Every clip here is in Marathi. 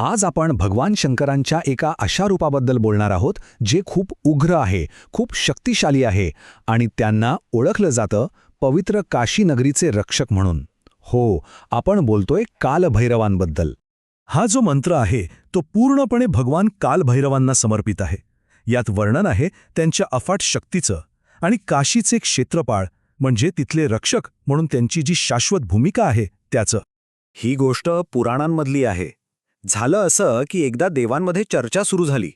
आज आपण भगवान शंकरांच्या एका अशा रूपाबद्दल बोलणार आहोत जे खूप उग्र आहे, खूप शक्तिशाली आहे आणि त्यांना ओळखलं जातं पवित्र काशी नगरीचे रक्षक म्हणून. हो, आपण बोलतोय कालभैरवांबद्दल. हा जो मंत्र आहे तो पूर्णपणे भगवान कालभैरवांना समर्पित आहे. यात वर्णन आहे त्यांच्या अफाट शक्तीचं आणि काशीचे क्षेत्रपाळ म्हणजे तिथले रक्षक म्हणून त्यांची जी शाश्वत भूमिका आहे त्याचं. ही गोष्ट पुराणांमधली आहे. झालं असं की एकदा देवांमध्ये चर्चा सुरू झाली.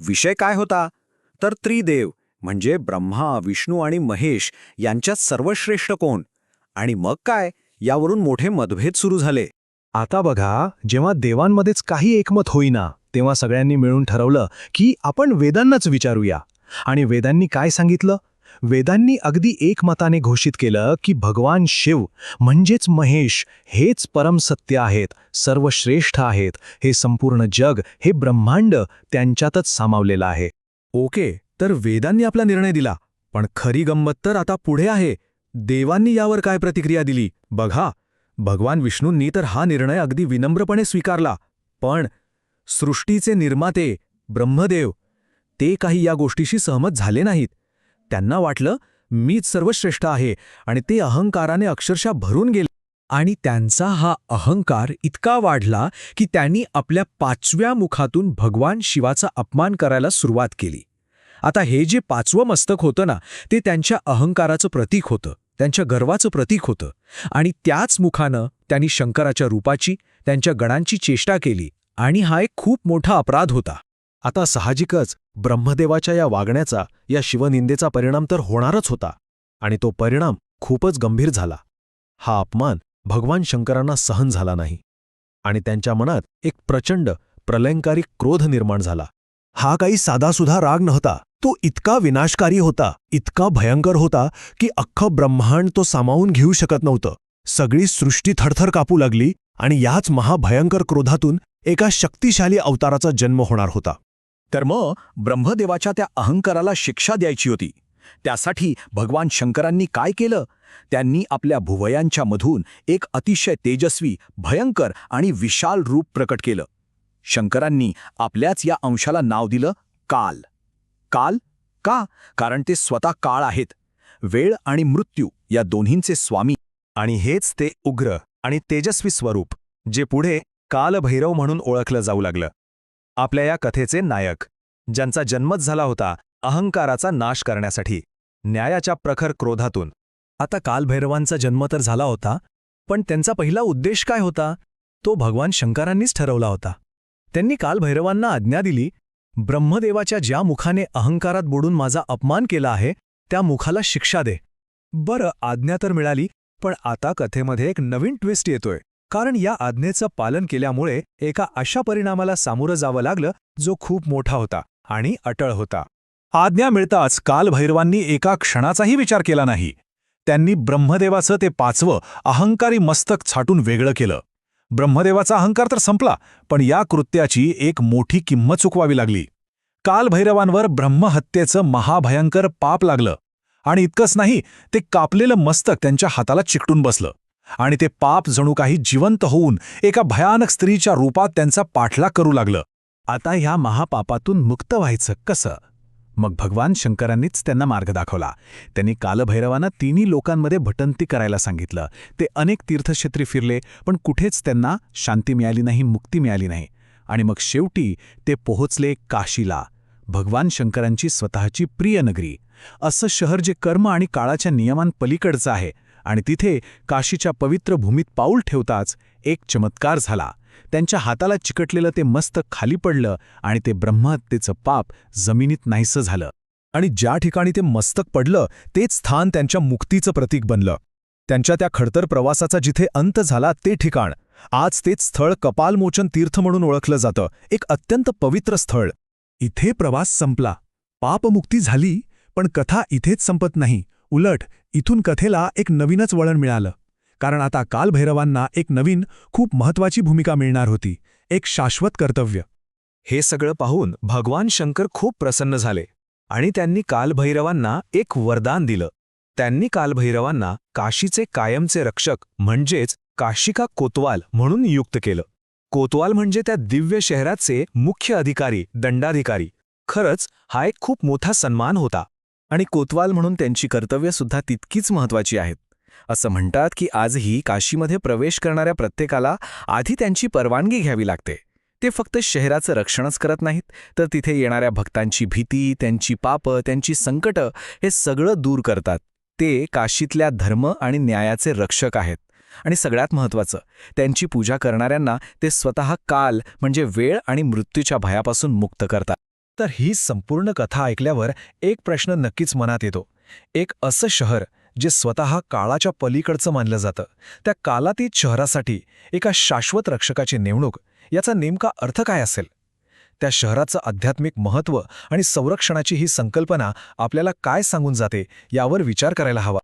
विषय काय होता तर त्रिदेव म्हणजे ब्रह्मा, विष्णू आणि महेश यांच्यात सर्वश्रेष्ठ कोण. आणि मग काय, यावरून मोठे मतभेद सुरू झाले. आता बघा, जेव्हा देवांमध्येच काही एकमत होईना तेव्हा सगळ्यांनी मिळून ठरवलं की आपण वेदांनाच विचारूया. आणि वेदांनी काय सांगितलं? वेदांनी अगदी एकमताने घोषित केलं की भगवान शिव म्हणजेच महेश हेच परमसत्य आहेत, सर्वश्रेष्ठ आहेत. हे संपूर्ण जग, हे ब्रह्मांड त्यांच्यातच सामावलेलं आहे. ओके, तर वेदांनी आपला निर्णय दिला, पण खरी गंमत तर आता पुढे आहे. देवांनी यावर काय प्रतिक्रिया दिली बघा. भगवान विष्णूंनी तर हा निर्णय अगदी विनम्रपणे स्वीकारला, पण सृष्टीचे निर्माते ब्रह्मदेव ते काही या गोष्टीशी सहमत झाले नाहीत. त्यांना वाटलं मीच सर्वश्रेष्ठ आहे आणि ते अहंकाराने अक्षरशः भरून गेले. आणि त्यांचा हा अहंकार इतका वाढला की त्यांनी आपल्या 5व्या मुखातून भगवान शिवाचा अपमान करायला सुरुवात केली. आता हे जे 5वं मस्तक होतं ना, ते त्यांच्या अहंकाराचं प्रतीक होतं, त्यांच्या गर्वाचं प्रतीक होतं. आणि त्याच मुखानं त्यांनी शंकराच्या रूपाची, त्यांच्या गणांची चेष्टा केली. आणि हा एक खूप मोठा अपराध होता. आता साहजिकच ब्रह्मदेवाच्या या वागण्याचा, या शिवनिंदेचा परिणाम तर होणारच होता. आणि तो परिणाम खूपच गंभीर झाला. हा अपमान भगवान शंकरांना सहन झाला नाही आणि त्यांच्या मनात एक प्रचंड प्रलयंकारी क्रोध निर्माण झाला. हा काही साधासुधा राग नव्हता. तो इतका विनाशकारी होता, इतका भयंकर होता की अख्खं ब्रह्मांड तो सामावून घेऊ शकत नव्हतं. सगळी सृष्टी थरथर कापू लागली आणि याच महाभयंकर क्रोधातून एका शक्तिशाली अवताराचा जन्म होणार होता. तर मग ब्रह्मदेवाच्या त्या अहंकाराला शिक्षा द्यायची होती. त्यासाठी भगवान शंकरांनी काय केलं? त्यांनी आपल्या भुवयांच्या मधून एक अतिशय तेजस्वी, भयंकर आणि विशाल रूप प्रकट केलं. शंकरांनी आपल्याच या अंशाला नाव दिलं काल. काल का? कारण ते स्वतः काळ आहेत, वेळ आणि मृत्यू या दोन्हींचे स्वामी. आणि हेच ते उग्र आणि तेजस्वी स्वरूप जे पुढे कालभैरव म्हणून ओळखलं जाऊ लागलं. आपल्या या कथेचे नायक, ज्यांचा जन्मच झाला होता अहंकाराचा नाश करण्यासाठी, न्यायाच्या प्रखर क्रोधातून. आता कालभैरवांचा जन्म तर झाला होता, पण त्यांचा पहिला उद्देश काय होता तो भगवान शंकरांनीच ठरवला होता. त्यांनी कालभैरवांना आज्ञा दिली, ब्रह्मदेवाच्या ज्या मुखाने अहंकारात बुडून माझा अपमान केला आहे त्या मुखाला शिक्षा दे. बरं, आज्ञा तर मिळाली, पण आता कथेमध्ये एक नवीन ट्विस्ट येतोय. कारण या आज्ञेचं पालन केल्यामुळे एका अशा परिणामाला सामोरं जावं लागलं जो खूप मोठा होता आणि अटळ होता. आज्ञा मिळताच कालभैरवांनी एका क्षणाचाही विचार केला नाही. त्यांनी ब्रह्मदेवाचं ते 5वं अहंकारी मस्तक छाटून वेगळं केलं. ब्रह्मदेवाचा अहंकार तर संपला, पण या कृत्याची एक मोठी किंमत चुकवावी लागली. कालभैरवांवर ब्रह्महत्येचं महाभयंकर पाप लागलं. आणि इतकंच नाही, ते कापलेलं मस्तक त्यांच्या हाताला चिकटून बसलं. आणि ते पाप जणू काही जिवंत होऊन एका भयानक स्त्रीच्या रूपात त्यांचा पाठलाग करू लागलं. आता ह्या महापापातून मुक्त व्हायचं कसं? मग भगवान शंकरांनीच त्यांना मार्ग दाखवला. त्यांनी कालभैरवांना तिन्ही लोकांमध्ये भटंती करायला सांगितलं. ते अनेक तीर्थक्षेत्री फिरले, पण कुठेच त्यांना शांती मिळाली नाही, मुक्ती मिळाली नाही. आणि मग शेवटी ते पोहोचले काशीला, भगवान शंकरांची स्वतःची प्रिय नगरी. असं शहर जे कर्म आणि काळाच्या नियमांपलीकडचं आहे. आणि तिथे काशीच्या पवित्र भूमीत पाऊल ठेवताच एक चमत्कार झाला. त्यांच्या हाताला चिकटलेलं ते मस्तक खाली पडलं आणि ते ब्रह्महत्येचं पाप जमिनीत नाहीसं झालं. आणि ज्या ठिकाणी ते मस्तक पडलं तेच स्थान त्यांच्या मुक्तीचं प्रतीक बनलं. त्यांच्या त्या खडतर प्रवासाचा जिथे अंत झाला ते ठिकाण आज तेच स्थळ कपालमोचन तीर्थ म्हणून ओळखलं जातं, एक अत्यंत पवित्र स्थळ. इथे प्रवास संपला, पापमुक्ती झाली, पण कथा इथेच संपत नाही. उलट इथून कथेला एक नवीनच वळण मिळालं. कारण आता कालभैरवांना एक नवीन, खूप महत्त्वाची भूमिका मिळणार होती, एक शाश्वत कर्तव्य. हे सगळं पाहून भगवान शंकर खूप प्रसन्न झाले आणि त्यांनी कालभैरवांना एक वरदान दिलं. त्यांनी कालभैरवांना काशीचे कायमचे रक्षक म्हणजेच काशिका कोतवाल म्हणून नियुक्त केलं. कोतवाल म्हणजे त्या दिव्य शहराचे मुख्य अधिकारी, दंडाधिकारी. खरंच हा एक खूप मोठा सन्मान होता. आणि कोतवाल म्हणून त्यांची कर्तव्य सुद्धा तितकीच महत्वाची आहेत. असं म्हणतात की आजही काशीमध्ये प्रवेश करणाऱ्या प्रत्येकाला आधी त्यांची परवानगी घ्यावी लागते. ते फक्त शहराचं रक्षणच करत नाहीत, तर तिथे येणाऱ्या भक्तांची भीती, त्यांची पापं, त्यांची संकटं हे सगळं दूर करतात. ते काशीतल्या धर्म आणि न्यायाचे रक्षक आहेत. आणि सगळ्यात महत्त्वाचं, त्यांची पूजा करणाऱ्यांना ते स्वतः काल म्हणजे वेळ आणि मृत्यूच्या भयापासून मुक्त करतात. तर ही संपूर्ण कथा ऐकल्यावर एक प्रश्न नक्कीच मनात येतो. एक असं शहर जे स्वतः काळाच्या पलीकडचं मानलं जातं, त्या कालातीत शहरासाठी एका शाश्वत रक्षकाची नेमणूक, याचा नेमका अर्थ काय असेल? त्या शहराचं आध्यात्मिक महत्त्व आणि संरक्षणाची ही संकल्पना आपल्याला काय सांगून जाते यावर विचार करायला हवा.